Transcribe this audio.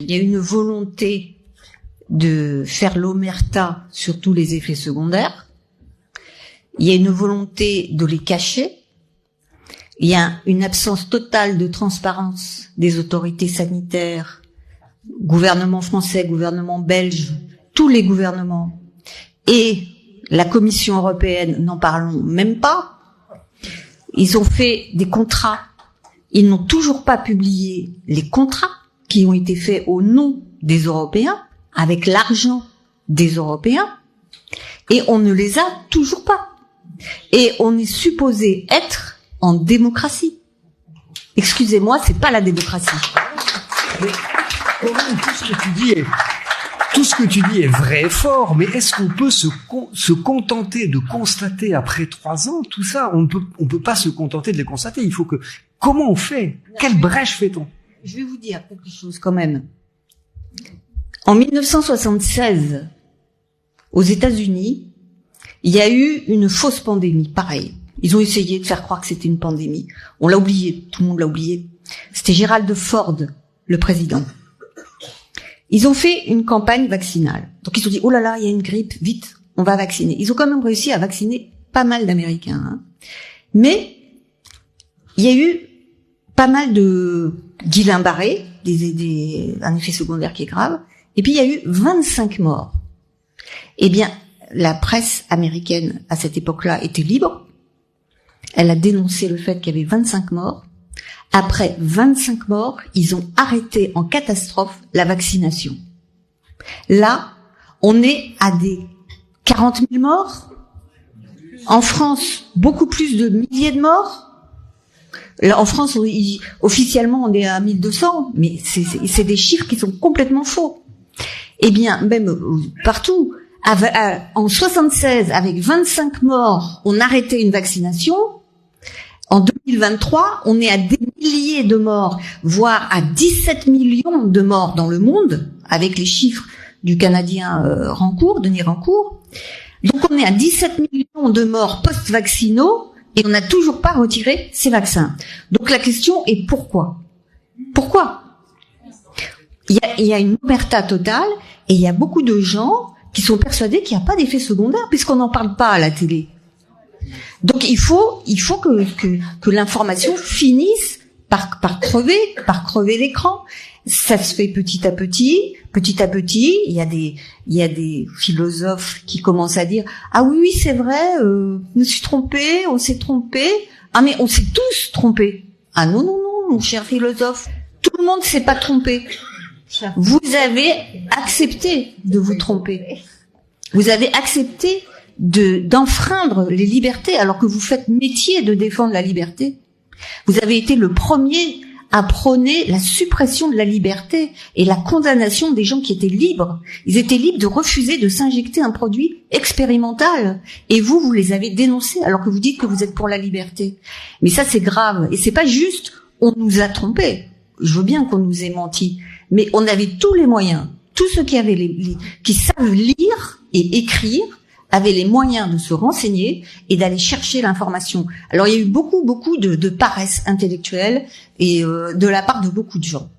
il y a une volonté de faire l'omerta sur tous les effets secondaires. Il y a une volonté de les cacher. Il y a une absence totale de transparence des autorités sanitaires, gouvernement français, gouvernement belge, tous les gouvernements, et la Commission européenne, n'en parlons même pas. Ils ont fait des contrats. Ils n'ont toujours pas publié les contrats qui ont été faits au nom des Européens, avec l'argent des Européens, et on ne les a toujours pas. Et on est supposé être en démocratie. Excusez-moi, c'est pas la démocratie. Mais, Corinne, tout ce que tu dis est vrai et fort, mais est-ce qu'on peut se contenter de constater après 3 ans tout ça? On peut pas se contenter de les constater. Il faut que, comment on fait? Quelle brèche fait-on? Je vais vous dire quelque chose quand même. En 1976, aux États-Unis, il y a eu une fausse pandémie, pareil. Ils ont essayé de faire croire que c'était une pandémie. On l'a oublié, tout le monde l'a oublié. C'était Gerald Ford, le président. Ils ont fait une campagne vaccinale. Donc ils se sont dit, oh là là, il y a une grippe, vite, on va vacciner. Ils ont quand même réussi à vacciner pas mal d'Américains. Hein. Mais il y a eu pas mal de Guillain-Barré, un effet secondaire qui est grave. Et puis il y a eu 25 morts. Eh bien, la presse américaine, à cette époque-là, était libre. Elle a dénoncé le fait qu'il y avait 25 morts. Après 25 morts, ils ont arrêté en catastrophe la vaccination. Là, on est à des 40 000 morts. En France, beaucoup plus de milliers de morts. Là, en France, officiellement, on est à 1200, mais c'est des chiffres qui sont complètement faux. Eh bien, même partout, en 76, avec 25 morts, on arrêtait une vaccination. En 2023, on est à des milliers de morts, voire à 17 millions de morts dans le monde, avec les chiffres du Canadien Denis Rancourt. Donc on est à 17 millions de morts post-vaccinaux et on n'a toujours pas retiré ces vaccins. Donc la question est pourquoi? Pourquoi? Il y a une omerta totale et il y a beaucoup de gens qui sont persuadés qu'il n'y a pas d'effet secondaire puisqu'on n'en parle pas à la télé. Donc il faut que l'information finisse par crever l'écran. Ça se fait petit à petit. Il y a des philosophes qui commencent à dire ah oui c'est vrai, je me suis trompé, on s'est trompé. Ah mais on s'est tous trompés. Ah non mon cher philosophe, tout le monde s'est pas trompé. Vous avez accepté de vous tromper. Vous avez accepté d'enfreindre les libertés alors que vous faites métier de défendre la liberté. Vous avez été le premier à prôner la suppression de la liberté et la condamnation des gens qui étaient libres. Ils étaient libres de refuser de s'injecter un produit expérimental. Et vous les avez dénoncés alors que vous dites que vous êtes pour la liberté. Mais ça, c'est grave. Et c'est pas juste, on nous a trompés. Je veux bien qu'on nous ait menti. Mais on avait tous les moyens. Tous ceux qui avaient qui savent lire et écrire avaient les moyens de se renseigner et d'aller chercher l'information. Alors il y a eu beaucoup de paresse intellectuelle et de la part de beaucoup de gens.